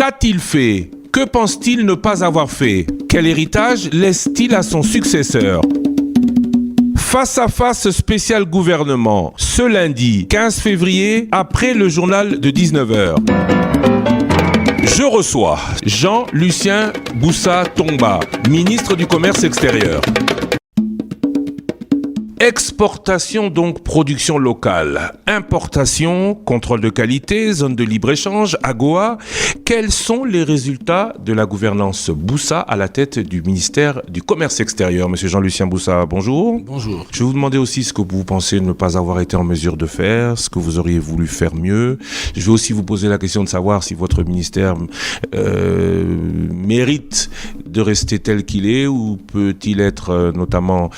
Qu'a-t-il fait? Que pense-t-il ne pas avoir fait? Quel héritage laisse-t-il à son successeur? Face à face spécial gouvernement, ce lundi 15 février, après le journal de 19h. Je reçois Jean-Lucien Boussa Tongba, ministre du Commerce extérieur. Exportation, donc production locale. Importation, contrôle de qualité, zone de libre-échange, AGOA. Quels sont les résultats de la gouvernance Boussa à la tête du ministère du Commerce extérieur? Monsieur Jean-Lucien Boussa, bonjour. Bonjour. Je vais vous demander aussi ce que vous pensez ne pas avoir été en mesure de faire, ce que vous auriez voulu faire mieux. Je vais aussi vous poser la question de savoir si votre ministère mérite de rester tel qu'il est ou peut-il être notamment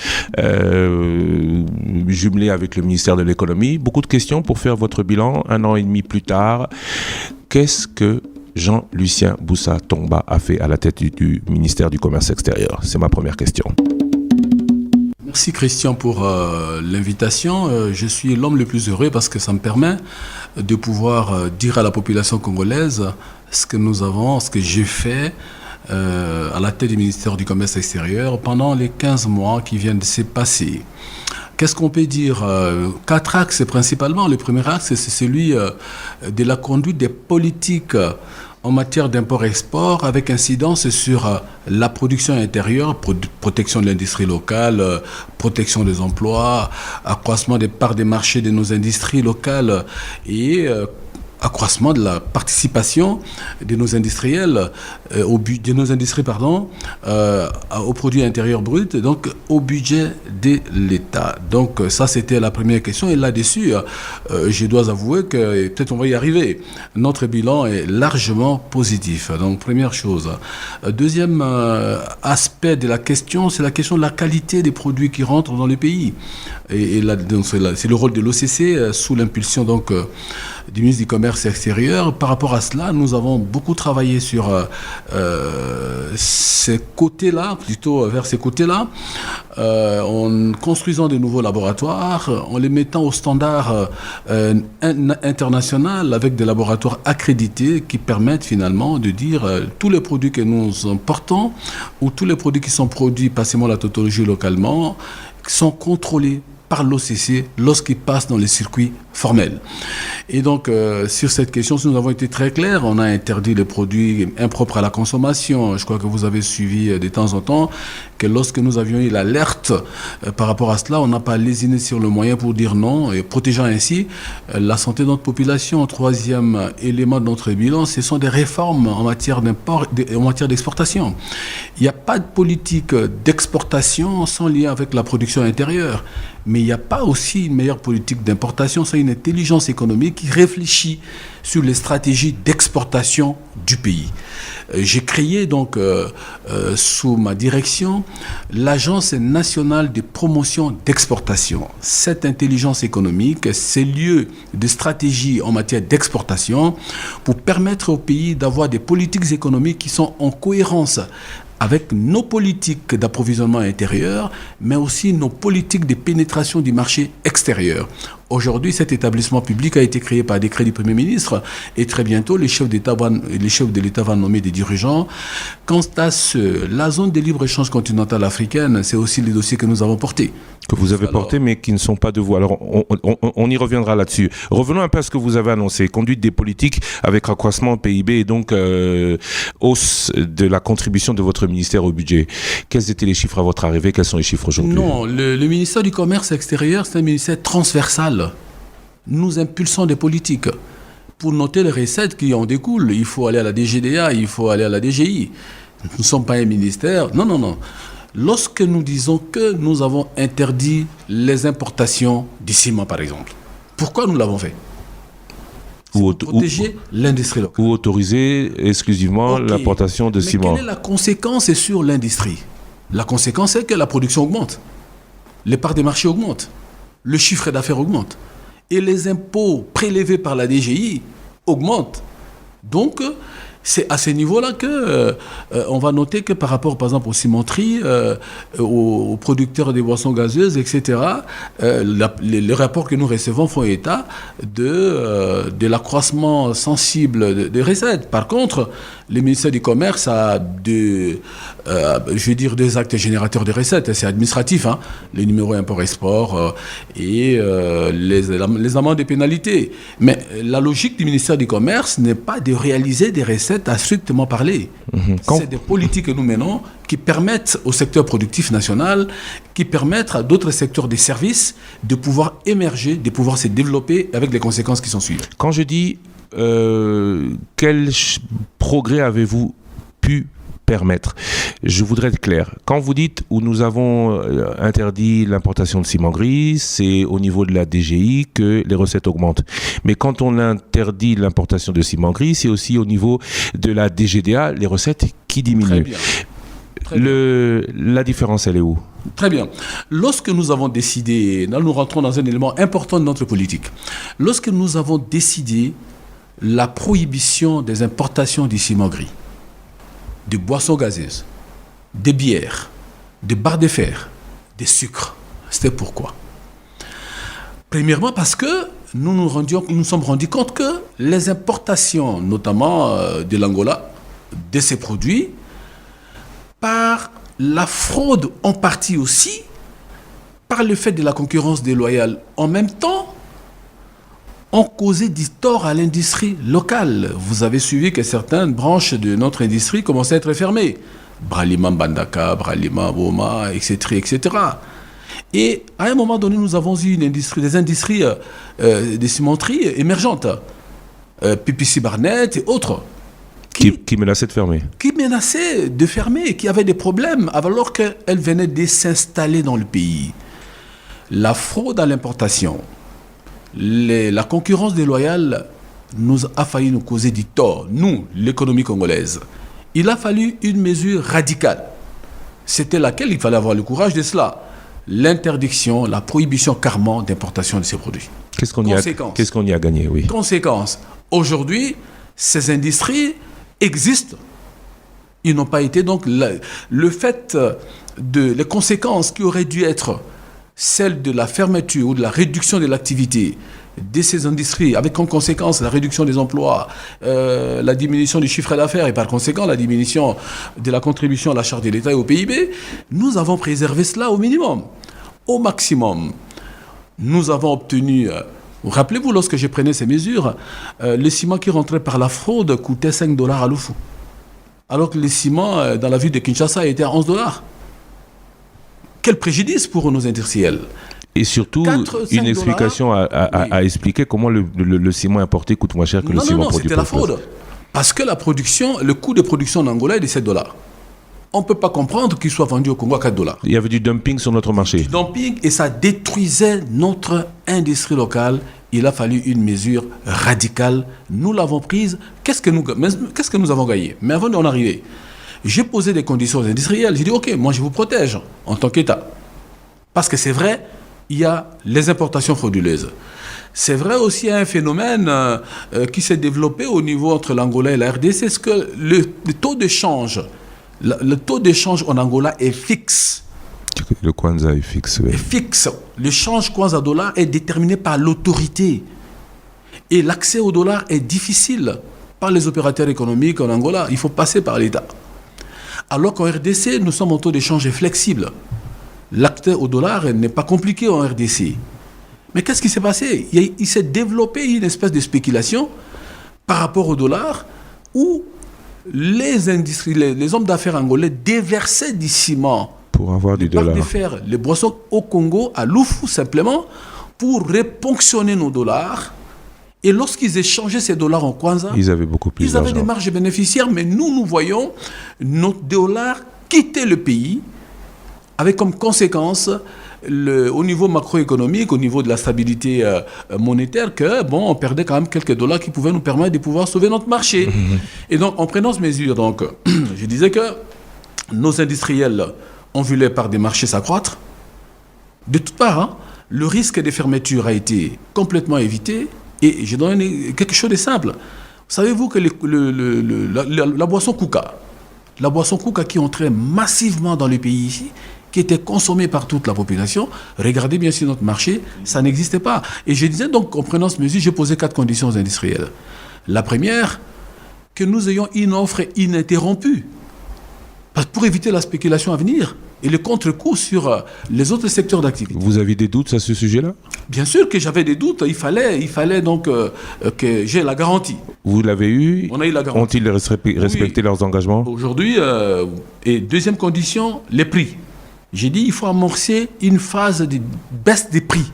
jumelé avec le ministère de l'économie. Beaucoup de questions pour faire votre bilan 1 an et demi plus tard. Qu'est-ce que Jean-Lucien Boussa Tongba a fait à la tête du ministère du Commerce extérieur? C'est ma première question. Merci Christian pour l'invitation. Je suis l'homme le plus heureux parce que ça me permet de pouvoir dire à la population congolaise ce que j'ai fait à la tête du ministère du Commerce extérieur pendant les 15 mois qui viennent de se passer. Qu'est-ce qu'on peut dire? 4 axes principalement. Le premier axe, c'est celui de la conduite des politiques en matière d'import-export avec incidence sur la production intérieure, protection de l'industrie locale, protection des emplois, accroissement des parts des marchés de nos industries locales et accroissement de la participation de nos industriels au produit intérieur brut, donc au budget de l'État. Donc ça, c'était la première question. Et là-dessus, je dois avouer que peut-être on va y arriver. Notre bilan est largement positif. Donc première chose. Deuxième aspect de la question, c'est la question de la qualité des produits qui rentrent dans le pays. Et là, c'est le rôle de l'OCC sous l'impulsion donc du ministre du Commerce extérieur. Par rapport à cela, nous avons beaucoup travaillé sur ces côtés-là, plutôt vers ces côtés-là, en construisant de nouveaux laboratoires, en les mettant au standard international avec des laboratoires accrédités qui permettent finalement de dire tous les produits que nous importons ou tous les produits qui sont produits, passez-moi la tautologie localement, sont contrôlés par l'OCC lorsqu'ils passent dans les circuits formels. Et donc, sur cette question, nous avons été très clairs. On a interdit les produits impropres à la consommation. Je crois que vous avez suivi de temps en temps que lorsque nous avions eu l'alerte par rapport à cela, on n'a pas lésiné sur le moyen pour dire non, et protégeant ainsi la santé de notre population. Troisième élément de notre bilan, ce sont des réformes en matière d'import, en matière d'exportation. Il n'y a pas de politique d'exportation sans lien avec la production intérieure. Mais il n'y a pas aussi une meilleure politique d'importation, c'est une intelligence économique qui réfléchit sur les stratégies d'exportation du pays. J'ai créé donc, sous ma direction, l'Agence nationale de promotion d'exportation. Cette intelligence économique, ces lieux de stratégie en matière d'exportation pour permettre au pays d'avoir des politiques économiques qui sont en cohérence avec nos politiques d'approvisionnement intérieur, mais aussi nos politiques de pénétration du marché extérieur. Aujourd'hui, cet établissement public a été créé par décret du Premier ministre et très bientôt, les chefs de l'État vont nommer des dirigeants. Quant à la zone de libre-échange continentale africaine, c'est aussi les dossiers que nous avons portés. Que vous avez portés, mais qui ne sont pas de vous. Alors, on y reviendra là-dessus. Revenons un peu à ce que vous avez annoncé. Conduite des politiques avec accroissement PIB et donc hausse de la contribution de votre ministère au budget. Quels étaient les chiffres à votre arrivée? Quels sont les chiffres aujourd'hui? Non, le ministère du Commerce extérieur, c'est un ministère transversal. Nous impulsons des politiques. Pour noter les recettes qui en découlent, il faut aller à la DGDA, il faut aller à la DGI. Nous ne sommes pas un ministère. Non. Lorsque nous disons que nous avons interdit les importations du ciment, par exemple, pourquoi nous l'avons fait? Pour protéger l'industrie locale. Ou autoriser exclusivement l'importation de ciment. Quelle est la conséquence sur l'industrie? La conséquence est que la production augmente. Les parts des marchés augmentent. Le chiffre d'affaires augmente. Et les impôts prélevés par la DGI augmentent. Donc, C'est à ce niveau-là que on va noter que par rapport, par exemple, aux cimenteries, aux producteurs des boissons gazeuses, etc., les rapports que nous recevons font état de l'accroissement sensible des recettes. Par contre, le ministère du Commerce a des actes générateurs de recettes. C'est administratif, hein, les numéros import-export et les amendes et pénalités. Mais la logique du ministère du Commerce n'est pas de réaliser des recettes à strictement parler. C'est des politiques que nous menons qui permettent au secteur productif national, qui permettent à d'autres secteurs des services de pouvoir émerger, de pouvoir se développer avec les conséquences qui sont suivies. Quand je dis quel progrès avez-vous pu permettre? Je voudrais être clair. Quand vous dites où nous avons interdit l'importation de ciment gris, c'est au niveau de la DGI que les recettes augmentent. Mais quand on interdit l'importation de ciment gris, c'est aussi au niveau de la DGDA, les recettes qui diminuent. Très bien. La différence, elle est où? Très bien. Lorsque nous avons décidé, là nous rentrons dans un élément important de notre politique, lorsque nous avons décidé la prohibition des importations du ciment gris, de boissons gazeuses, des bières, des barres de fer, des sucres. C'était pourquoi? Premièrement parce que nous nous sommes rendus compte que les importations, notamment de l'Angola, de ces produits, par la fraude en partie aussi, par le fait de la concurrence déloyale en même temps, ont causé du tort à l'industrie locale. Vous avez suivi que certaines branches de notre industrie commençaient à être fermées. Bralima Mbandaka, Bralima Boma, etc., etc. Et à un moment donné, nous avons eu des industries des cimenteries émergentes. PPC Barnett et autres. Qui menaçaient de fermer. Qui menaçaient de fermer, qui avaient des problèmes alors qu'elles venaient de s'installer dans le pays. La fraude à l'importation, la concurrence déloyale a failli nous causer du tort, nous, l'économie congolaise. Il a fallu une mesure radicale. C'était laquelle il fallait avoir le courage de cela. L'interdiction, la prohibition carrément d'importation de ces produits. Qu'est-ce qu'on y a gagné, oui. Conséquence. Aujourd'hui, ces industries existent. Ils n'ont pas été donc... Le fait les conséquences qui auraient dû être celle de la fermeture ou de la réduction de l'activité de ces industries, avec comme conséquence la réduction des emplois, la diminution du chiffre d'affaires et par conséquent la diminution de la contribution à la charge de l'État et au PIB, nous avons préservé cela au minimum. Au maximum, nous avons obtenu... Rappelez-vous, lorsque je prenais ces mesures, le ciment qui rentrait par la fraude coûtait $5 à Lufu. Alors que le ciment dans la ville de Kinshasa était à $11. Quel préjudice pour nos industriels. Et surtout, une explication à expliquer comment le ciment importé coûte moins cher que le ciment produit. Non, c'était la fraude. Parce que le coût de production en Angola est de $7. On ne peut pas comprendre qu'il soit vendu au Congo à $4. Il y avait du dumping sur notre marché. Du dumping et ça détruisait notre industrie locale. Il a fallu une mesure radicale. Nous l'avons prise. Qu'est-ce que nous avons gagné? Mais avant d'en arriver, j'ai posé des conditions aux industriels. J'ai dit, OK, moi je vous protège en tant qu'État. Parce que c'est vrai, il y a les importations frauduleuses. C'est vrai aussi, il y a un phénomène qui s'est développé au niveau entre l'Angola et la RDC. C'est que le taux d'échange, le taux d'échange en Angola est fixe. Le Kwanza est fixe, oui. Est fixe. Le change Kwanza-dollar est déterminé par l'autorité. Et l'accès au dollar est difficile par les opérateurs économiques en Angola. Il faut passer par l'État. Alors qu'en RDC, nous sommes en taux d'échange flexible. L'accès au dollar n'est pas compliqué en RDC. Mais qu'est-ce qui s'est passé? Il s'est développé une espèce de spéculation par rapport au dollar où les hommes d'affaires angolais déversaient du ciment pour avoir du dollar. De fer, les boissons au Congo, à Lufu simplement, pour réponctionner nos dollars. Et lorsqu'ils échangeaient ces dollars en Kwanza, ils avaient beaucoup plus d'argent. Ils avaient des marges bénéficiaires, mais nous voyons nos dollars quitter le pays avec comme conséquence au niveau macroéconomique, au niveau de la stabilité monétaire, on perdait quand même quelques dollars qui pouvaient nous permettre de pouvoir sauver notre marché. Et donc, en prenant ces mesures, je disais que nos industriels ont vu les parts des marchés s'accroître. De toutes parts, le risque des fermetures a été complètement évité. Et je donne quelque chose de simple. Savez-vous que la boisson Kuka qui entrait massivement dans le pays ici, qui était consommée par toute la population, regardez bien sur notre marché, ça n'existait pas. Et je disais donc, en prenant cette mesure, j'ai posé 4 conditions aux industriels. La première, que nous ayons une offre ininterrompue, pour éviter la spéculation à venir et le contre-coup sur les autres secteurs d'activité. Vous avez des doutes à ce sujet-là? Bien sûr que j'avais des doutes. Il fallait donc que j'ai la garantie. Vous l'avez eu? On a eu la garantie. Ont-ils respecté leurs engagements? Aujourd'hui, et deuxième condition, les prix. J'ai dit il faut amorcer une phase de baisse des prix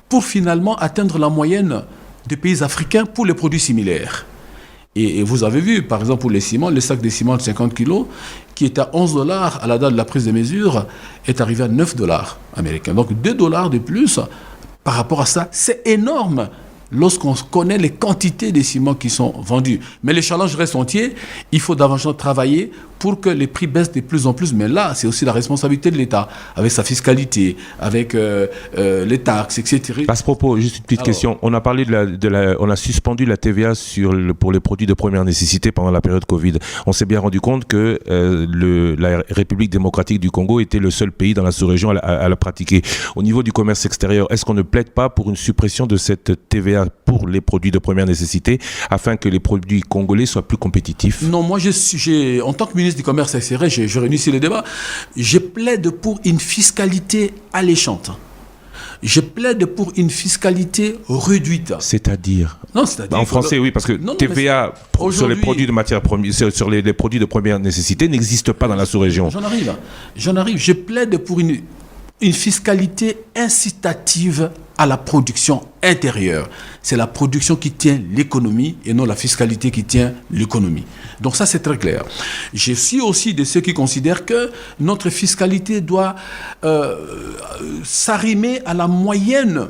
pour finalement atteindre la moyenne des pays africains pour les produits similaires. Et vous avez vu, par exemple, pour les ciments, le sac de ciment de 50 kg, qui était à $11 à la date de la prise de mesure, est arrivé à $9 américains. Donc $2 de plus par rapport à ça, c'est énorme lorsqu'on connaît les quantités de ciments qui sont vendus. Mais les challenges restent entiers. Il faut davantage travailler pour que les prix baissent de plus en plus. Mais là, c'est aussi la responsabilité de l'État, avec sa fiscalité, avec les taxes, etc. À ce propos, juste une petite question. On a parlé on a suspendu la TVA pour les produits de première nécessité pendant la période Covid. On s'est bien rendu compte que la République démocratique du Congo était le seul pays dans la sous-région à la pratiquer. Au niveau du commerce extérieur, est-ce qu'on ne plaide pas pour une suppression de cette TVA pour les produits de première nécessité afin que les produits congolais soient plus compétitifs? Non, moi, en tant que ministre du Commerce extérieur, je réunis ici le débat, je plaide pour une fiscalité alléchante. Je plaide pour une fiscalité réduite. C'est-à-dire? Non, c'est-à-dire... En français, oui, parce que TVA sur les produits de matière première, sur les produits de première nécessité n'existe pas dans la sous-région. J'en arrive. Je plaide pour une fiscalité incitative à la production intérieure. C'est la production qui tient l'économie et non la fiscalité qui tient l'économie. Donc ça, c'est très clair. Je suis aussi de ceux qui considèrent que notre fiscalité doit s'arrimer à la moyenne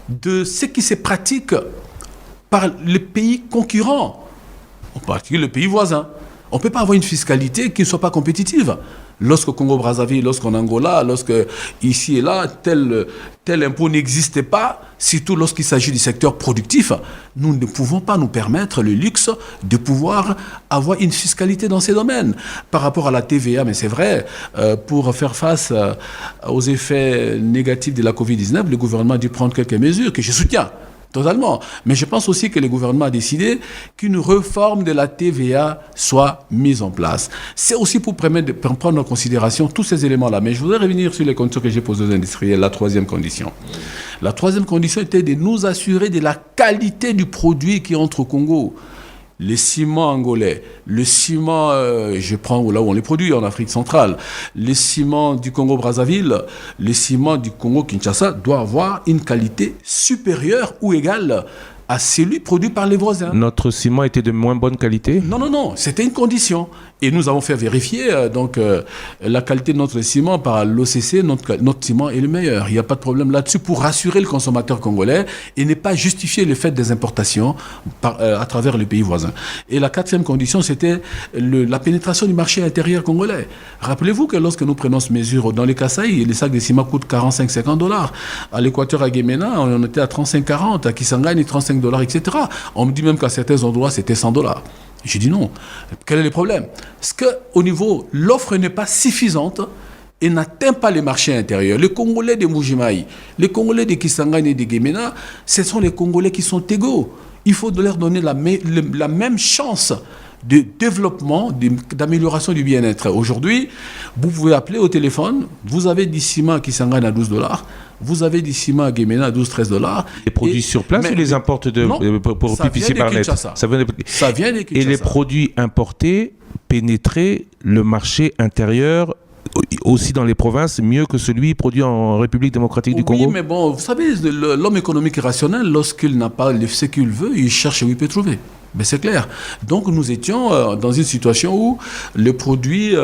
de ce qui se pratique par les pays concurrents, en particulier les pays voisins. On ne peut pas avoir une fiscalité qui ne soit pas compétitive. Lorsqu'au Congo-Brazzaville, lorsqu'en Angola, lorsque ici et là, tel impôt n'existait pas, surtout lorsqu'il s'agit du secteur productif, nous ne pouvons pas nous permettre le luxe de pouvoir avoir une fiscalité dans ces domaines. Par rapport à la TVA, mais c'est vrai, pour faire face aux effets négatifs de la Covid-19, le gouvernement a dû prendre quelques mesures que je soutiens. Totalement. Mais je pense aussi que le gouvernement a décidé qu'une réforme de la TVA soit mise en place. C'est aussi pour permettre de prendre en considération tous ces éléments-là. Mais je voudrais revenir sur les conditions que j'ai posées aux industriels. La troisième condition. La troisième condition était de nous assurer de la qualité du produit qui entre au Congo. Les ciments angolais, le ciment, je prends là où on les produit, en Afrique centrale, les ciments du Congo-Brazzaville, les ciments du Congo-Kinshasa doivent avoir une qualité supérieure ou égale à celui produit par les voisins. Notre ciment était de moins bonne qualité? Non, c'était une condition. Et nous avons fait vérifier la qualité de notre ciment par l'OCC, notre ciment est le meilleur. Il n'y a pas de problème là-dessus pour rassurer le consommateur congolais et ne pas justifier le fait des importations à travers les pays voisins. Et la quatrième condition, c'était la pénétration du marché intérieur congolais. Rappelez-vous que lorsque nous prenons cette mesure dans les Kasaï, les sacs de ciment coûtent $45-50. À l'Équateur, à Guémena, on était à 35-40. À Kisangani, $35, etc. On me dit même qu'à certains endroits, c'était $100. J'ai dit non. Quel est le problème? Parce qu'au niveau, l'offre n'est pas suffisante et n'atteint pas les marchés intérieurs. Les Congolais de Mbuji-Mayi, les Congolais de Kisangani et de Guémena, ce sont les Congolais qui sont égaux. Il faut leur donner la même chance de développement, d'amélioration du bien-être. Aujourd'hui, vous pouvez appeler au téléphone, vous avez du ciment à Kisangani à $12, vous avez du ciment à Guémena à $12-13. Les produits sur place ou les importent pour Pipici par net? Ça vient de Kinshasa. Et les produits importés pénétraient le marché intérieur aussi dans les provinces mieux que celui produit en République démocratique du Congo? Oui, mais bon, vous savez, l'homme économique est rationnel. Lorsqu'il n'a pas ce qu'il veut, il cherche où il peut trouver. Mais c'est clair. Donc nous étions dans une situation où les produits,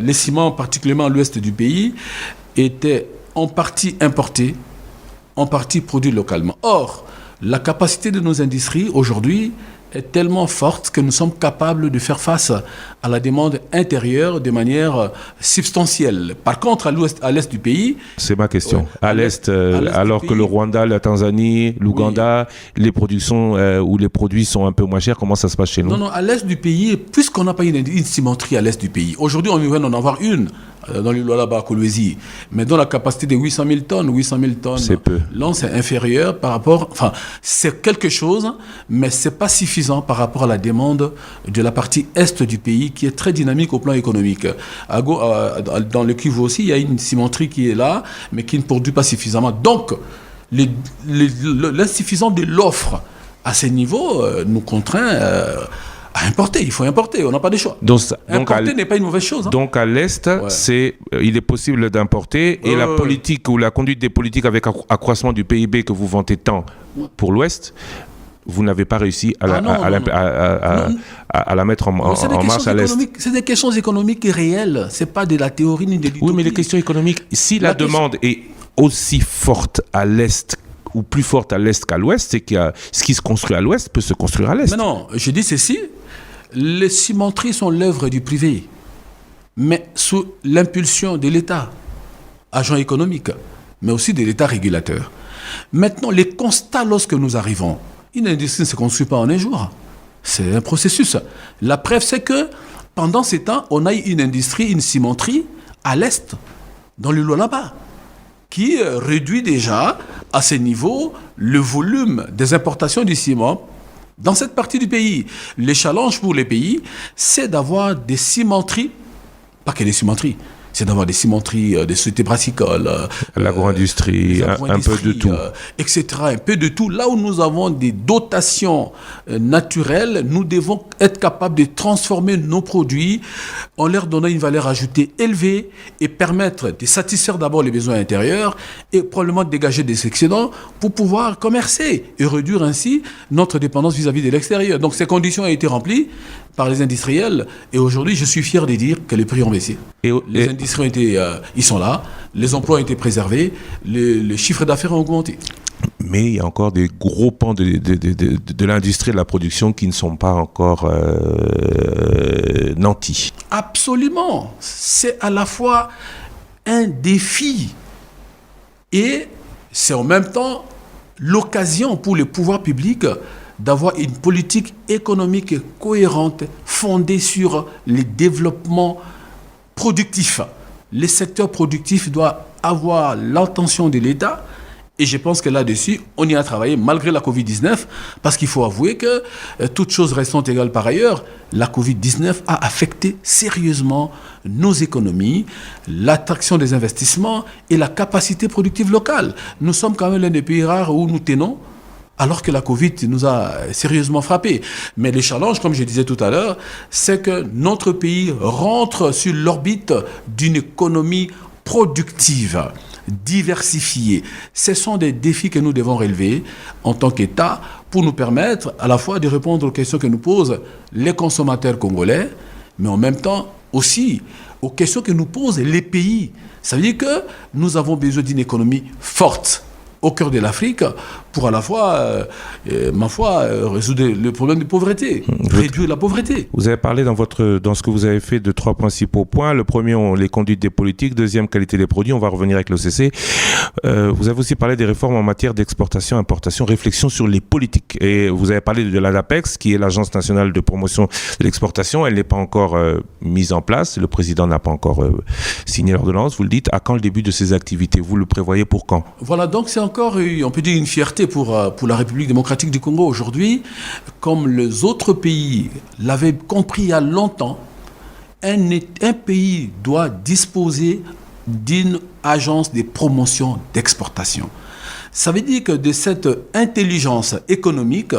les ciments, particulièrement à l'ouest du pays, étaient en partie importés, en partie produits localement. Or, la capacité de nos industries aujourd'hui est tellement forte que nous sommes capables de faire face à la demande intérieure de manière substantielle. Par contre, à l'est du pays... C'est ma question. Ouais, à l'est alors que le Rwanda, la Tanzanie, l'Ouganda, les productions ou les produits sont un peu moins chers, comment ça se passe chez nous? Non, à l'est du pays, puisqu'on n'a pas une symétrie à l'est du pays, aujourd'hui on vient d'en avoir une dans le Lualaba à Kolwezi, mais dans la capacité de 800 000 tonnes, c'est peu. Là, c'est inférieur par rapport... Enfin, c'est quelque chose, mais ce n'est pas suffisant par rapport à la demande de la partie est du pays, qui est très dynamique au plan économique. Dans le Kivu aussi, il y a une cimenterie qui est là, mais qui ne produit pas suffisamment. Donc, l'insuffisance de l'offre à ces niveaux nous contraint à importer. Il faut importer, on n'a pas de choix. Importer n'est pas une mauvaise chose. Donc à l'Est, il est possible d'importer, et la politique ou la conduite des politiques avec accroissement du PIB que vous vantez tant pour l'Ouest, vous n'avez pas réussi à la mettre en marche à l'Est. C'est des questions économiques réelles, c'est pas de la théorie ni de l'utopie. Oui, mais les questions économiques, si la demande est aussi forte à l'Est ou plus forte à l'Est qu'à l'Ouest, c'est que ce qui se construit à l'Ouest peut se construire à l'Est. Mais non, je dis ceci, les cimenteries sont l'œuvre du privé, mais sous l'impulsion de l'État, agent économique, mais aussi de l'État régulateur. Maintenant, les constats lorsque nous arrivons, une industrie ne se construit pas en un jour. C'est un processus. La preuve, c'est que pendant ces temps, on a eu une industrie, une cimenterie à l'Est, dans le Lualaba, qui réduit déjà à ce niveau le volume des importations du ciment dans cette partie du pays. Le challenge pour les pays, c'est d'avoir des cimenteries, pas que des cimenteries, c'est d'avoir des cimenteries, des sociétés brassicoles, l'agro-industrie, un peu de tout, etc. Un peu de tout. Là où nous avons des dotations naturelles, nous devons être capables de transformer nos produits en leur donnant une valeur ajoutée élevée et permettre de satisfaire d'abord les besoins intérieurs et probablement de dégager des excédents pour pouvoir commercer et réduire ainsi notre dépendance vis-à-vis de l'extérieur. Donc ces conditions ont été remplies par les industriels et aujourd'hui je suis fier de dire que les prix ont baissé. Les industries ont été, ils sont là, les emplois ont été préservés, les chiffres d'affaires ont augmenté. Mais il y a encore des gros pans de l'industrie et de la production qui ne sont pas encore nantis. Absolument. C'est à la fois un défi et c'est en même temps l'occasion pour les pouvoirs publics d'avoir une politique économique cohérente fondée sur les développements productifs. Les secteurs productifs doivent avoir l'attention de l'État. Et je pense que là-dessus, on y a travaillé malgré la Covid-19, parce qu'il faut avouer que, toutes choses restant égales par ailleurs, la Covid-19 a affecté sérieusement nos économies, l'attraction des investissements et la capacité productive locale. Nous sommes quand même l'un des pays rares où nous tenons, alors que la Covid nous a sérieusement frappés. Mais le challenge, comme je disais tout à l'heure, c'est que notre pays rentre sur l'orbite d'une économie productive, diversifiée. Ce sont des défis que nous devons relever en tant qu'État pour nous permettre à la fois de répondre aux questions que nous posent les consommateurs congolais, mais en même temps aussi aux questions que nous posent les pays. Ça veut dire que nous avons besoin d'une économie forte au cœur de l'Afrique pour à la fois, résoudre le problème de pauvreté, réduire la pauvreté. Vous avez parlé dans ce que vous avez fait de 3 principaux points. Le premier, les conduites des politiques. Deuxième, qualité des produits. On va revenir avec l'OCC. Vous avez aussi parlé des réformes en matière d'exportation, importation, réflexion sur les politiques. Et vous avez parlé de l'ANAPEX, qui est l'Agence nationale de promotion de l'exportation. Elle n'est pas encore mise en place. Le président n'a pas encore signé l'ordonnance. Vous le dites, à quand le début de ces activités? Vous le prévoyez pour quand? Voilà, donc c'est encore, on peut dire, une fierté pour la République démocratique du Congo aujourd'hui. Comme les autres pays l'avaient compris il y a longtemps, un pays doit disposer d'une agence de promotion d'exportation. Ça veut dire que de cette intelligence économique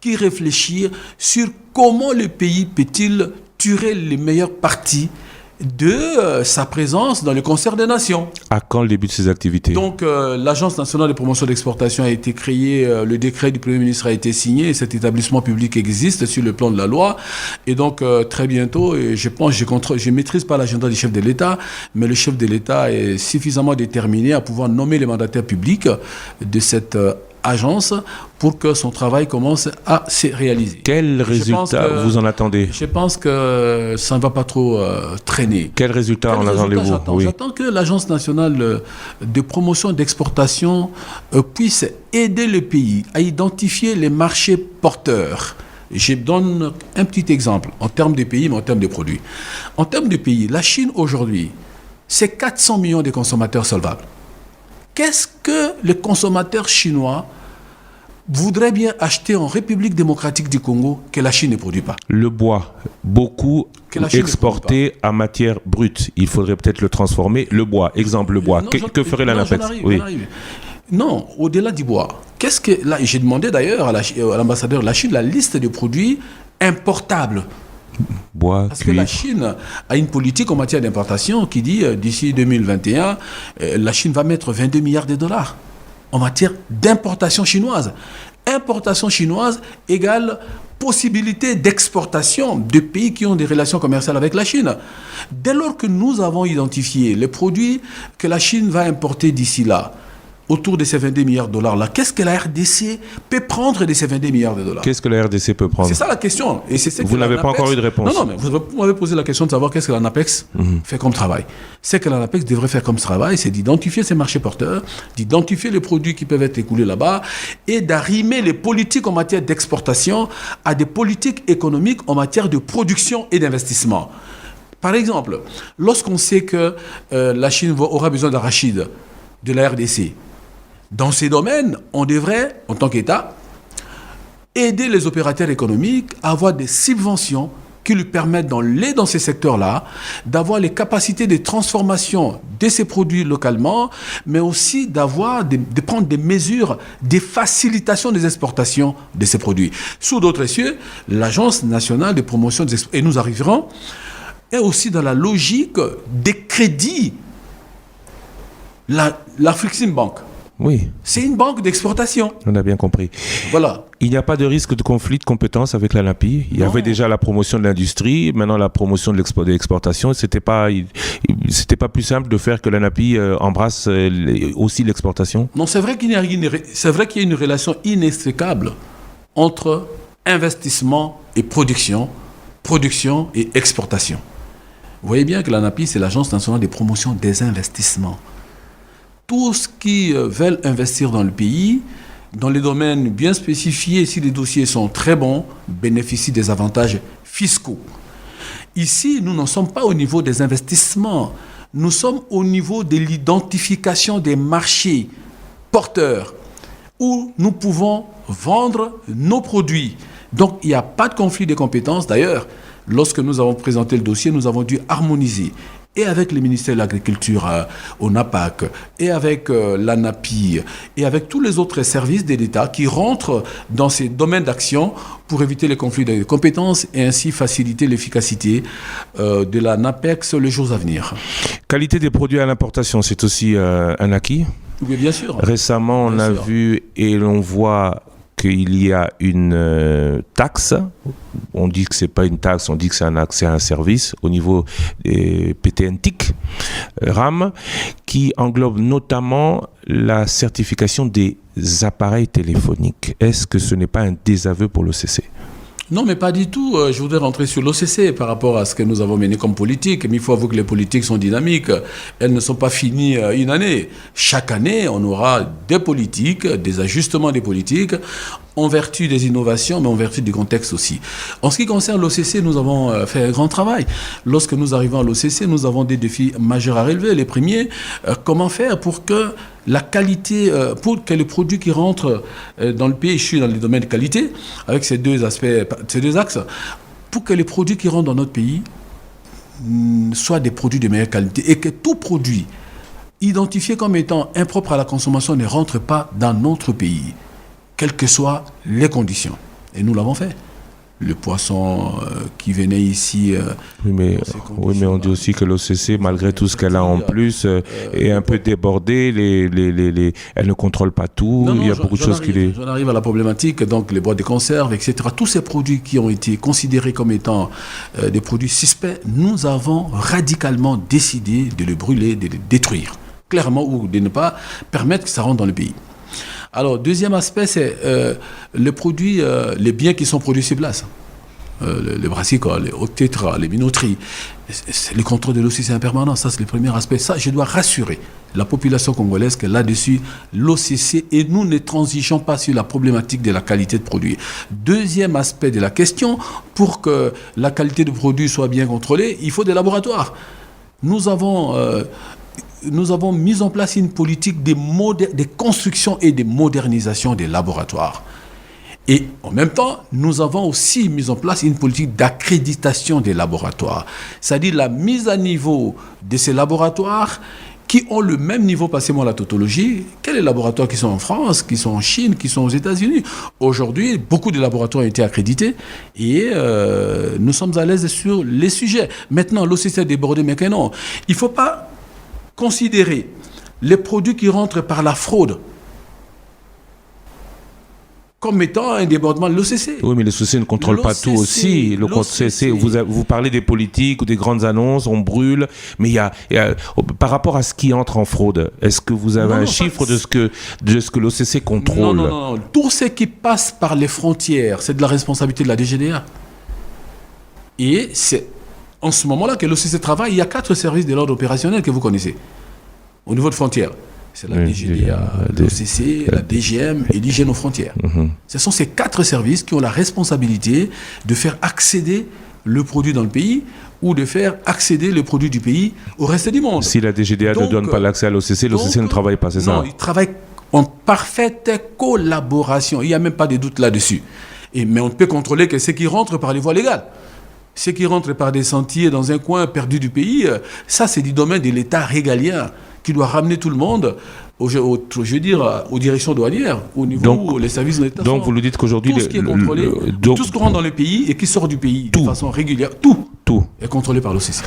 qui réfléchit sur comment le pays peut-il tirer les meilleures parties de sa présence dans le concert des nations. À quand le début de ces activités? Donc, l'Agence nationale de promotion d'exportation a été créée, le décret du Premier ministre a été signé, et cet établissement public existe sur le plan de la loi. Et donc, très bientôt, et je pense, je ne maîtrise pas l'agenda du chef de l'État, mais le chef de l'État est suffisamment déterminé à pouvoir nommer les mandataires publics de cette agence pour que son travail commence à se réaliser. Quel résultat vous en attendez? Je pense que ça ne va pas trop traîner. Quel résultat en attendez-vous? J'attends que l'Agence nationale de promotion d'exportation puisse aider le pays à identifier les marchés porteurs. Je donne un petit exemple en termes de pays, mais en termes de produits. En termes de pays, la Chine aujourd'hui, c'est 400 millions de consommateurs solvables. Qu'est-ce que les consommateurs chinois voudraient bien acheter en République démocratique du Congo que la Chine ne produit pas? Le bois, beaucoup exporté à matière brute. Il faudrait peut-être le transformer. Le bois, exemple le bois. Que ferait l'ANAPEX? Non, au-delà du bois. Là, j'ai demandé d'ailleurs à l'ambassadeur de la Chine la liste de produits importables. Bois, parce que la Chine a une politique en matière d'importation qui dit d'ici 2021, la Chine va mettre 22 milliards de dollars en matière d'importation chinoise. Importation chinoise égale possibilité d'exportation de pays qui ont des relations commerciales avec la Chine. Dès lors que nous avons identifié les produits que la Chine va importer d'ici là, autour de ces 22 milliards de dollars-là, qu'est-ce que la RDC peut prendre de ces 22 milliards de dollars? Qu'est-ce que la RDC peut prendre? C'est ça la question. Et c'est vous n'avez pas encore eu de réponse. Non, mais vous m'avez posé la question de savoir qu'est-ce que l'ANAPEX fait comme travail. Ce que l'ANAPEX devrait faire comme travail, c'est d'identifier ces marchés porteurs, d'identifier les produits qui peuvent être écoulés là-bas et d'arrimer les politiques en matière d'exportation à des politiques économiques en matière de production et d'investissement. Par exemple, lorsqu'on sait que la Chine aura besoin d'arachides de la RDC, dans ces domaines, on devrait, en tant qu'État, aider les opérateurs économiques à avoir des subventions qui lui permettent, dans ces secteurs-là, d'avoir les capacités de transformation de ces produits localement, mais aussi de prendre des mesures de facilitation des exportations de ces produits. Sous d'autres cieux, l'Agence nationale de promotion des exportations, et nous arriverons, est aussi dans la logique des crédits. La Fluxim Bank. Oui. C'est une banque d'exportation. On a bien compris. Voilà. Il n'y a pas de risque de conflit de compétences avec l'ANAPI. Il y avait déjà la promotion de l'industrie, maintenant la promotion de l'exportation. C'était pas plus simple de faire que l'ANAPI embrasse aussi l'exportation? Non, c'est vrai qu'il y a une relation inextricable entre investissement et production et exportation. Vous voyez bien que l'ANAPI, c'est l'Agence nationale de promotion des investissements. Tous qui veulent investir dans le pays, dans les domaines bien spécifiés, si les dossiers sont très bons, bénéficient des avantages fiscaux. Ici, nous n'en sommes pas au niveau des investissements. Nous sommes au niveau de l'identification des marchés porteurs où nous pouvons vendre nos produits. Donc, il n'y a pas de conflit de compétences. D'ailleurs, lorsque nous avons présenté le dossier, nous avons dû harmoniser et avec le ministère de l'Agriculture au NAPAC, et avec l'ANAPI, et avec tous les autres services de l'État qui rentrent dans ces domaines d'action pour éviter les conflits de compétences et ainsi faciliter l'efficacité de la NAPEX les jours à venir. Qualité des produits à l'importation, c'est aussi un acquis? Oui, bien sûr. Récemment, on a vu et l'on voit qu'il y a une taxe. On dit que ce n'est pas une taxe, on dit que c'est un accès à un service au niveau des PTNTIC, RAM, qui englobe notamment la certification des appareils téléphoniques. Est-ce que ce n'est pas un désaveu pour l'OCC ? Non, mais pas du tout. Je voudrais rentrer sur l'OCC par rapport à ce que nous avons mené comme politique. Mais il faut avouer que les politiques sont dynamiques. Elles ne sont pas finies une année. Chaque année, on aura des politiques, des ajustements des politiques, en vertu des innovations, mais en vertu du contexte aussi. En ce qui concerne l'OCC, nous avons fait un grand travail. Lorsque nous arrivons à l'OCC, nous avons des défis majeurs à relever. Les premiers, comment faire pour que la qualité, pour que les produits qui rentrent dans le pays, je suis dans le domaine de qualité, avec ces deux aspects, ces deux axes, pour que les produits qui rentrent dans notre pays soient des produits de meilleure qualité et que tout produit identifié comme étant impropre à la consommation ne rentre pas dans notre pays, quelles que soient les conditions. Et nous l'avons fait. Le poisson qui venait ici... oui, mais on dit aussi que l'OCC, malgré tout ce qu'elle a en plus, est un peu débordée. Elle ne contrôle pas tout. Il y a beaucoup de choses qui les... J'en arrive à la problématique, donc les boîtes de conserve, etc. Tous ces produits qui ont été considérés comme étant des produits suspects, nous avons radicalement décidé de les brûler, de les détruire, clairement, ou de ne pas permettre que ça rentre dans le pays. Alors, deuxième aspect, c'est les produits, les biens qui sont produits sur place. Les brassicoles, les hautes tétras, les minoteries. C'est le contrôle de l'OCC en permanence. Ça, c'est le premier aspect. Ça, je dois rassurer la population congolaise que là-dessus, l'OCC et nous ne transigeons pas sur la problématique de la qualité de produit. Deuxième aspect de la question, pour que la qualité de produit soit bien contrôlée, il faut des laboratoires. Nous avons mis en place une politique de construction et de modernisation des laboratoires. Et en même temps, nous avons aussi mis en place une politique d'accréditation des laboratoires. C'est-à-dire la mise à niveau de ces laboratoires qui ont le même niveau, passez-moi la tautologie, que les laboratoires qui sont en France, qui sont en Chine, qui sont aux États-Unis. Aujourd'hui, beaucoup de laboratoires ont été accrédités et nous sommes à l'aise sur les sujets. Maintenant, l'OCC est débordé, mais que non. Il ne faut pas considérer les produits qui rentrent par la fraude comme étant un débordement de l'OCC. Oui, mais l'OCC ne contrôle pas tout aussi. L'OCC, vous parlez des politiques ou des grandes annonces, on brûle, mais il y a par rapport à ce qui entre en fraude, est-ce que vous avez un chiffre de ce que l'OCC contrôle? Non. Tout ce qui passe par les frontières, c'est de la responsabilité de la DGDA. Et c'est en ce moment-là que l'OCC travaille. Il y a 4 services de l'ordre opérationnel que vous connaissez au niveau de frontières. C'est la DGDA, l'OCC, la DGM et l'hygiène aux frontières. Ce sont ces 4 services qui ont la responsabilité de faire accéder le produit dans le pays ou de faire accéder le produit du pays au reste du monde. Si la DGDA ne donne pas l'accès à l'OCC, l'OCC ne travaille pas, c'est ça? Non, il travaille en parfaite collaboration. Il n'y a même pas de doute là-dessus. Mais on ne peut contrôler que ce qui rentre par les voies légales. Ce qui rentre par des sentiers dans un coin perdu du pays, ça c'est du domaine de l'État régalien qui doit ramener tout le monde, aux directions douanières, au niveau où les services de l'État. Donc vous nous dites qu'aujourd'hui, tout ce qui est contrôlé, tout ce qui rentre dans le pays et qui sort du pays de façon régulière, tout est contrôlé par l'OCC.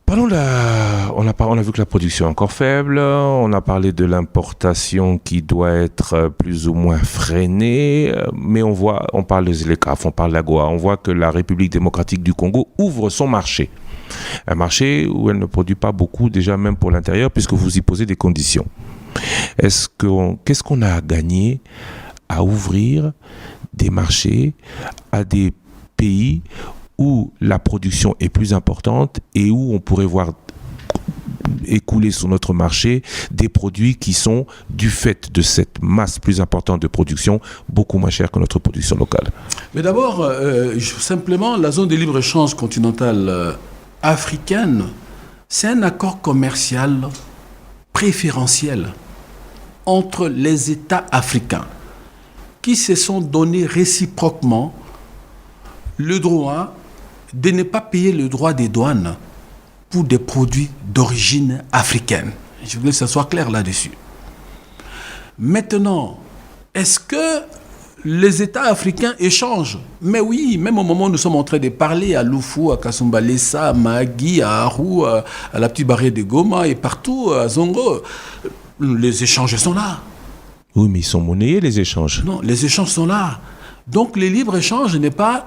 Parlons on a vu que la production est encore faible, on a parlé de l'importation qui doit être plus ou moins freinée, mais on parle de ZLECAf, on parle d'AGOA, on voit que la République démocratique du Congo ouvre son marché. Un marché où elle ne produit pas beaucoup, déjà même pour l'intérieur, puisque vous y posez des conditions. Qu'est-ce qu'on a à gagner à ouvrir des marchés à des pays où la production est plus importante et où on pourrait voir écouler sur notre marché des produits qui sont, du fait de cette masse plus importante de production, beaucoup moins chers que notre production locale? Mais d'abord, simplement, la zone de libre-échange continentale africaine, c'est un accord commercial préférentiel entre les États africains qui se sont donné réciproquement le droit de ne pas payer le droit des douanes pour des produits d'origine africaine. Je voulais que ça soit clair là-dessus. Maintenant, est-ce que les États africains échangent? Mais oui, même au moment où nous sommes en train de parler à Lufu, à Kasumbalesa, à Mahagi, à Aru, à la petite barrière de Goma et partout, à Zongo, les échanges sont là. Oui, mais ils sont monnayés, les échanges. Non, les échanges sont là. Donc, les libres-échanges n'est pas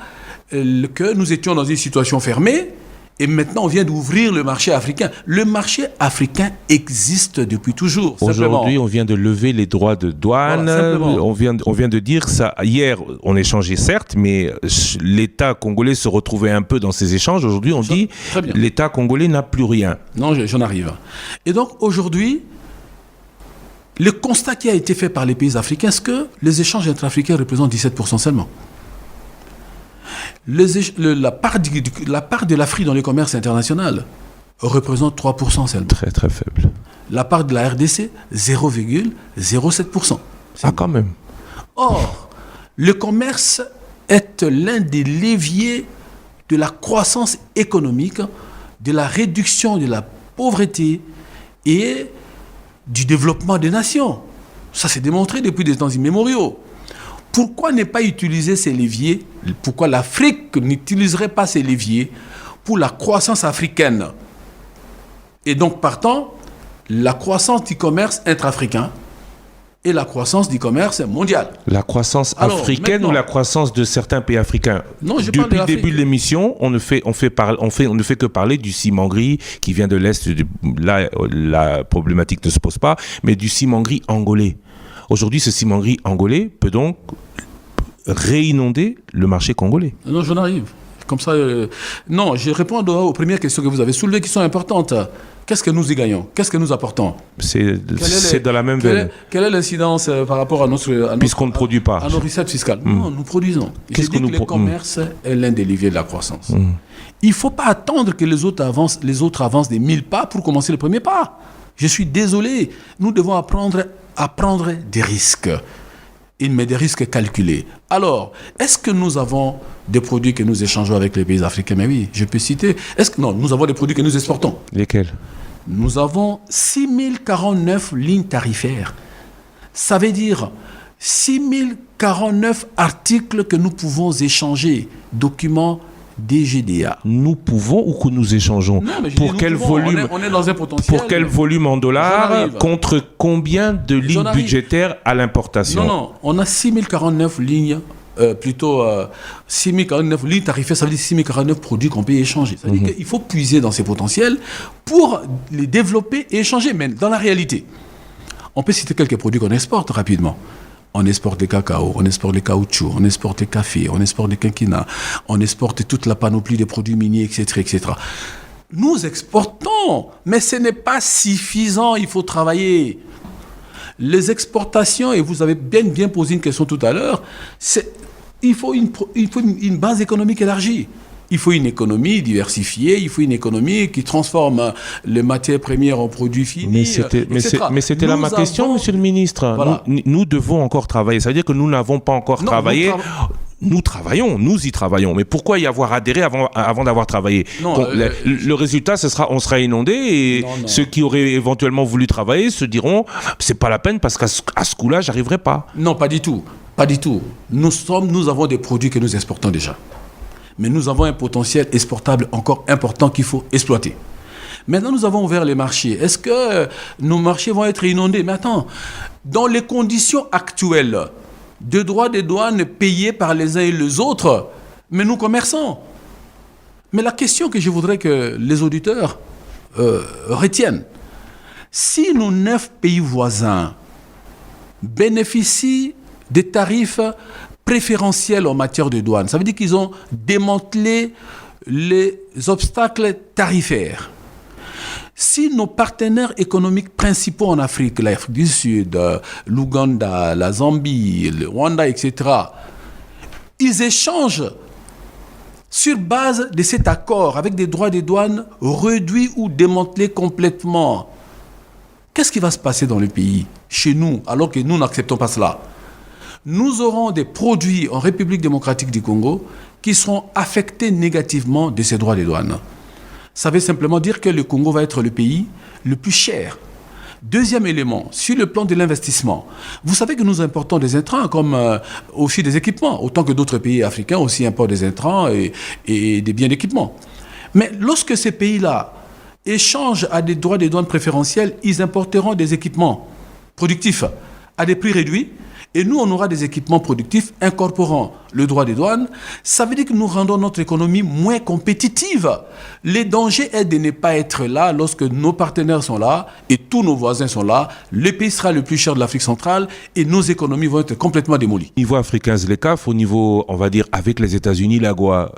que nous étions dans une situation fermée et maintenant on vient d'ouvrir le marché africain. Le marché africain existe depuis toujours. Aujourd'hui, on vient de lever les droits de douane. Voilà, on vient de dire ça. Hier, on échangeait certes, mais l'État congolais se retrouvait un peu dans ces échanges. Aujourd'hui, on dit l'État congolais n'a plus rien. Non, j'en arrive. Et donc aujourd'hui, le constat qui a été fait par les pays africains, c'est que les échanges intra-africains représentent 17% seulement. La part de l'Afrique dans le commerce international représente 3% seulement. Très très faible. La part de la RDC, 0,07%. Ah, quand même. Or, le commerce est l'un des leviers de la croissance économique, de la réduction de la pauvreté et du développement des nations. Ça s'est démontré depuis des temps immémoriaux. Pourquoi ne pas utiliser ces leviers? Pourquoi l'Afrique n'utiliserait pas ces leviers pour la croissance africaine? Et donc, partant, la croissance du commerce intra-africain et la croissance du commerce mondial. La croissance africaine ou la croissance de certains pays africains? Non, je Depuis parle de le début de l'émission, on ne fait que parler du Simangri qui vient de l'Est. Là, la problématique ne se pose pas, mais du Simangri angolais. Aujourd'hui, ce ciment-gris angolais peut donc réinonder le marché congolais. Non, j'en arrive. Comme ça, non, je réponds aux premières questions que vous avez soulevées qui sont importantes. Qu'est-ce que nous y gagnons? Qu'est-ce que nous apportons? C'est dans la même veine. Quelle est l'incidence par rapport à notre puisqu'on ne produit pas. À nos recettes fiscales? Non, nous produisons. Le commerce est l'un des leviers de la croissance. Il ne faut pas attendre que les autres avancent des 1000 pas pour commencer le premier pas. Je suis désolé. Nous devons apprendre à prendre des risques. Mais des risques calculés. Alors, est-ce que nous avons des produits que nous échangeons avec les pays africains? Mais oui, je peux citer. Non, nous avons des produits que nous exportons. Lesquels? Nous avons 6049 lignes tarifaires. Ça veut dire 6049 articles que nous pouvons échanger, documents DGDA. Nous pouvons ou que nous échangeons? Non, pour quel volume? On est dans un potentiel. Pour quel volume en dollars? Contre combien de lignes budgétaires à l'importation? Non, on a 6049 lignes. 6049 lignes tarifaires, ça veut dire 6049 produits qu'on peut échanger. Ça veut dire qu'il faut puiser dans ces potentiels pour les développer et échanger. Mais dans la réalité, on peut citer quelques produits qu'on exporte rapidement. On exporte des cacao, on exporte les caoutchoucs, on exporte les cafés, on exporte les quinquina, on exporte toute la panoplie des produits miniers, etc., etc. Nous exportons, mais ce n'est pas suffisant, il faut travailler. Les exportations, et vous avez bien posé une question tout à l'heure, il faut une base économique élargie. Il faut une économie diversifiée, il faut une économie qui transforme les matières premières en produits finis. Mais c'était là ma question, monsieur le ministre. Voilà. Nous devons encore travailler. Ça veut dire que nous n'avons pas encore travaillé. Nous travaillons, nous y travaillons. Mais pourquoi y avoir adhéré avant d'avoir travaillé? Le résultat, on sera inondé et ceux qui auraient éventuellement voulu travailler se diront c'est pas la peine parce qu'à ce coup-là, j'arriverai pas. Non, pas du tout. Pas du tout. Nous avons des produits que nous exportons déjà. Mais nous avons un potentiel exportable encore important qu'il faut exploiter. Maintenant, nous avons ouvert les marchés. Est-ce que nos marchés vont être inondés? Mais attends, dans les conditions actuelles de droits des douanes payés par les uns et les autres, mais nous commerçons. Mais la question que je voudrais que les auditeurs retiennent, si nos 9 pays voisins bénéficient des tarifs préférentiels en matière de douane, ça veut dire qu'ils ont démantelé les obstacles tarifaires. Si nos partenaires économiques principaux en Afrique, l'Afrique du Sud, l'Ouganda, la Zambie, le Rwanda, etc., ils échangent sur base de cet accord avec des droits de douane réduits ou démantelés complètement, qu'est-ce qui va se passer dans le pays, chez nous, alors que nous n'acceptons pas cela? Nous aurons des produits en République démocratique du Congo qui seront affectés négativement de ces droits de douane. Ça veut simplement dire que le Congo va être le pays le plus cher. Deuxième élément, sur le plan de l'investissement, vous savez que nous importons des intrants comme aussi des équipements, autant que d'autres pays africains aussi importent des intrants et des biens d'équipement. Mais lorsque ces pays-là échangent à des droits de douane préférentiels, ils importeront des équipements productifs à des prix réduits. Et nous, on aura des équipements productifs incorporant le droit des douanes. Ça veut dire que nous rendons notre économie moins compétitive. Le danger est de ne pas être là lorsque nos partenaires sont là et tous nos voisins sont là. Le pays sera le plus cher de l'Afrique centrale et nos économies vont être complètement démolies. Au niveau africain, ZLECAf, au niveau, on va dire, avec les États-Unis, l'AGOA,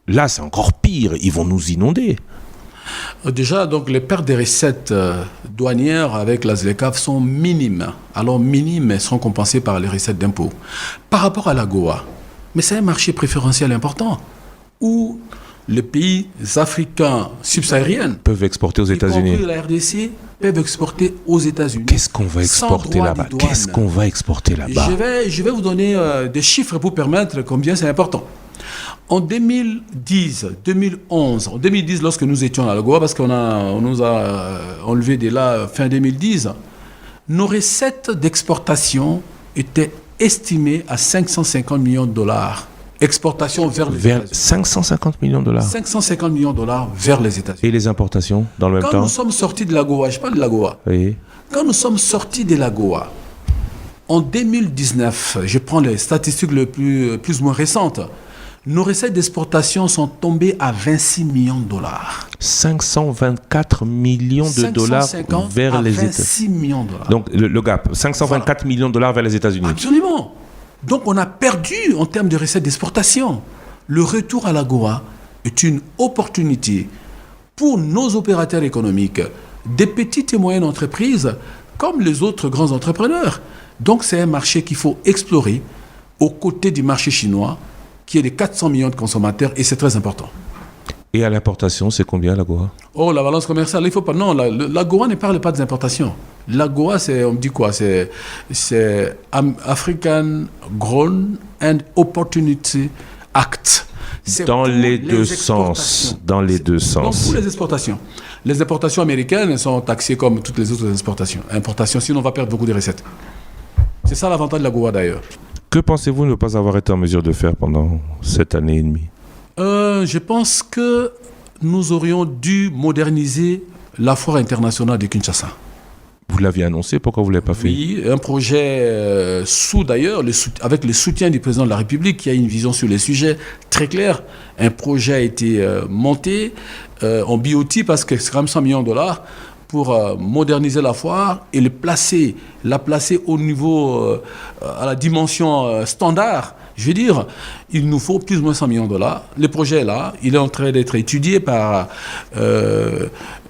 là, c'est encore pire. Ils vont nous inonder. Déjà, donc, les pertes des recettes douanières avec la ZLECAf sont minimes. Alors, minimes, elles seront compensées par les recettes d'impôts. Par rapport à l'AGOA, mais c'est un marché préférentiel important où les pays africains subsahariens peuvent exporter aux États-Unis. Y compris la RDC, peuvent exporter aux États-Unis. Qu'est-ce qu'on va exporter là-bas? Qu'est-ce qu'on va exporter là-bas? Je vais vous donner des chiffres pour permettre combien c'est important. En 2010, 2011, en 2010, lorsque nous étions à l'AGOA, parce qu'on nous a enlevé de là fin 2010, nos recettes d'exportation étaient estimées à 550 millions de dollars. Exportation vers les États-Unis. 550 millions de dollars. 550 millions de dollars vers les États-Unis. Et les importations dans le même temps? Quand nous sommes sortis de l'AGOA, je parle de l'AGOA. Oui. Quand nous sommes sortis de l'AGOA, en 2019, je prends les statistiques les plus ou moins récentes, nos recettes d'exportation sont tombées à 26 millions de dollars. 524 millions de dollars vers les États-Unis. 26 millions de dollars. Donc le gap, 524 millions de dollars vers les États-Unis. Absolument. Donc on a perdu en termes de recettes d'exportation. Le retour à l'AGOA est une opportunité pour nos opérateurs économiques, des petites et moyennes entreprises, comme les autres grands entrepreneurs. Donc c'est un marché qu'il faut explorer aux côtés du marché chinois, qui est de 400 millions de consommateurs, et c'est très important. Et à l'importation, c'est combien l'AGOA? Oh, la balance commerciale, il faut pas... Non, l'AGOA ne parle pas des importations. L'AGOA, c'est, on me dit quoi? C'est African Grown and Opportunity Act. C'est dans les deux sens. Dans les deux sens. Dans toutes les exportations. Les importations américaines sont taxées comme toutes les autres importations, sinon on va perdre beaucoup de recettes. C'est ça l'avantage de l'AGOA d'ailleurs. Que pensez-vous ne pas avoir été en mesure de faire pendant cette année et demie? Je pense que nous aurions dû moderniser la foire internationale de Kinshasa. Vous l'aviez annoncé, pourquoi vous ne l'avez pas fait? Oui, un projet avec le soutien du président de la République qui a une vision sur les sujets très claire. Un projet a été monté en BOT parce que c'est quand même 100 millions de dollars pour moderniser la foire et la placer au niveau, à la dimension standard. Je veux dire, il nous faut plus ou moins 100 millions de dollars. Le projet est là, il est en train d'être étudié par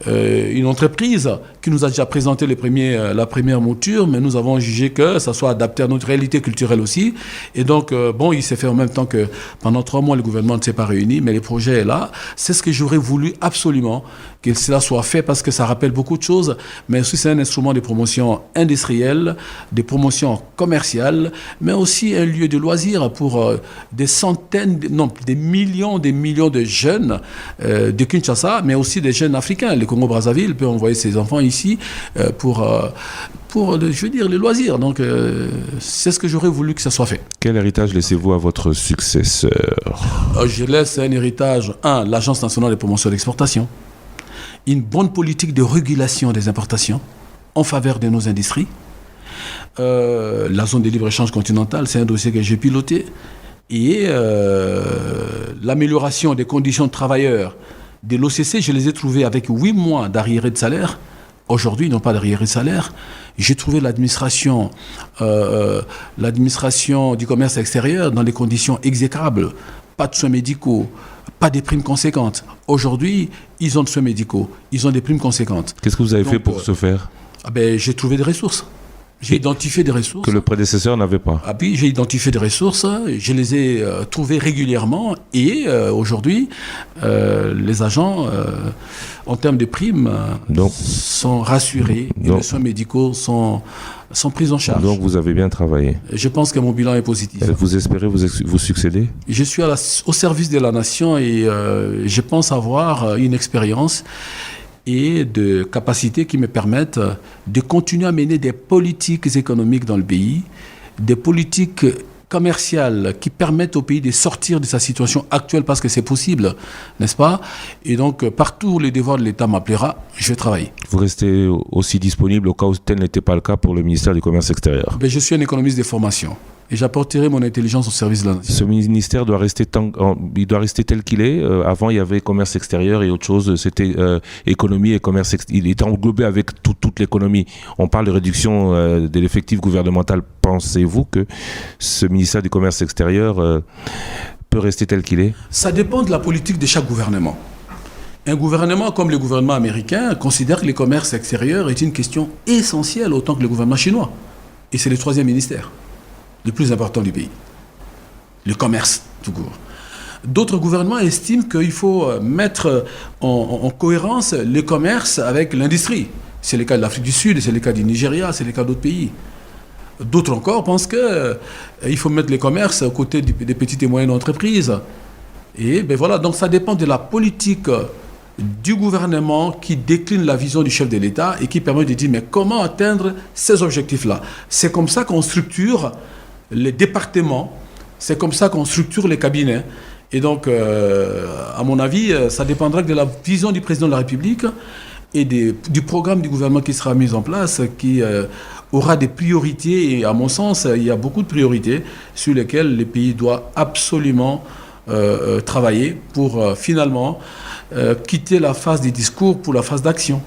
une entreprise qui nous a déjà présenté la première mouture, mais nous avons jugé que ça soit adapté à notre réalité culturelle aussi. Et donc, il s'est fait en même temps que pendant 3 mois, le gouvernement ne s'est pas réuni, mais le projet est là. C'est ce que j'aurais voulu absolument que cela soit fait parce que ça rappelle beaucoup de choses, mais aussi c'est un instrument de promotion industrielle, de promotion commerciale, mais aussi un lieu de loisirs pour des millions de jeunes de Kinshasa, mais aussi des jeunes africains. Le Congo-Brazzaville peut envoyer ses enfants ici pour les loisirs. Donc, c'est ce que j'aurais voulu que ça soit fait. Quel héritage laissez-vous à votre successeur? Je laisse un héritage, l'Agence nationale de promotion de l'exportation, une bonne politique de régulation des importations en faveur de nos industries. La zone de libre-échange continentale, c'est un dossier que j'ai piloté. Et l'amélioration des conditions de travailleurs de l'OCC, je les ai trouvés avec 8 mois d'arriérés de salaire. Aujourd'hui, ils n'ont pas d'arriérés de salaire. J'ai trouvé l'administration du commerce extérieur dans des conditions exécrables. Pas de soins médicaux, pas des primes conséquentes. Aujourd'hui, ils ont des soins médicaux, ils ont des primes conséquentes. Qu'est-ce que vous avez fait pour ce faire? J'ai trouvé des ressources. J'ai identifié des ressources. Que le prédécesseur n'avait pas. Puis j'ai identifié des ressources, je les ai trouvées régulièrement et aujourd'hui, les agents, en termes de primes, sont rassurés et les soins médicaux sont pris en charge. Donc vous avez bien travaillé. Je pense que mon bilan est positif. Vous espérez vous succéder? Je suis au service de la nation et je pense avoir une expérience et de capacités qui me permettent de continuer à mener des politiques économiques dans le pays, des politiques commerciales qui permettent au pays de sortir de sa situation actuelle parce que c'est possible, n'est-ce pas? Et donc, partout où les devoirs de l'État m'appellera, je vais travailler. Vous restez aussi disponible au cas où tel n'était pas le cas pour le ministère du Commerce extérieur? Je suis un économiste de formation. Et j'apporterai mon intelligence au service de la nation. Ce ministère doit rester tel qu'il est. Avant, il y avait commerce extérieur et autre chose. C'était économie et commerce extérieur. Il était englobé avec toute l'économie. On parle de réduction de l'effectif gouvernemental. Pensez-vous que ce ministère du Commerce extérieur peut rester tel qu'il est? Ça dépend de la politique de chaque gouvernement. Un gouvernement comme le gouvernement américain considère que le commerce extérieur est une question essentielle autant que le gouvernement chinois. Et c'est le 3e ministère le plus important du pays. Le commerce, tout court. D'autres gouvernements estiment qu'il faut mettre en cohérence le commerce avec l'industrie. C'est le cas de l'Afrique du Sud, c'est le cas du Nigeria, c'est le cas d'autres pays. D'autres encore pensent qu'il faut mettre le commerce aux côtés des petites et moyennes entreprises. Et voilà, donc ça dépend de la politique du gouvernement qui décline la vision du chef de l'État et qui permet de dire mais comment atteindre ces objectifs-là. C'est comme ça qu'on structure les départements, c'est comme ça qu'on structure les cabinets. Et donc, à mon avis, ça dépendra de la vision du président de la République et du programme du gouvernement qui sera mis en place, qui aura des priorités. Et à mon sens, il y a beaucoup de priorités sur lesquelles le pays doit absolument travailler pour finalement quitter la phase des discours pour la phase d'action.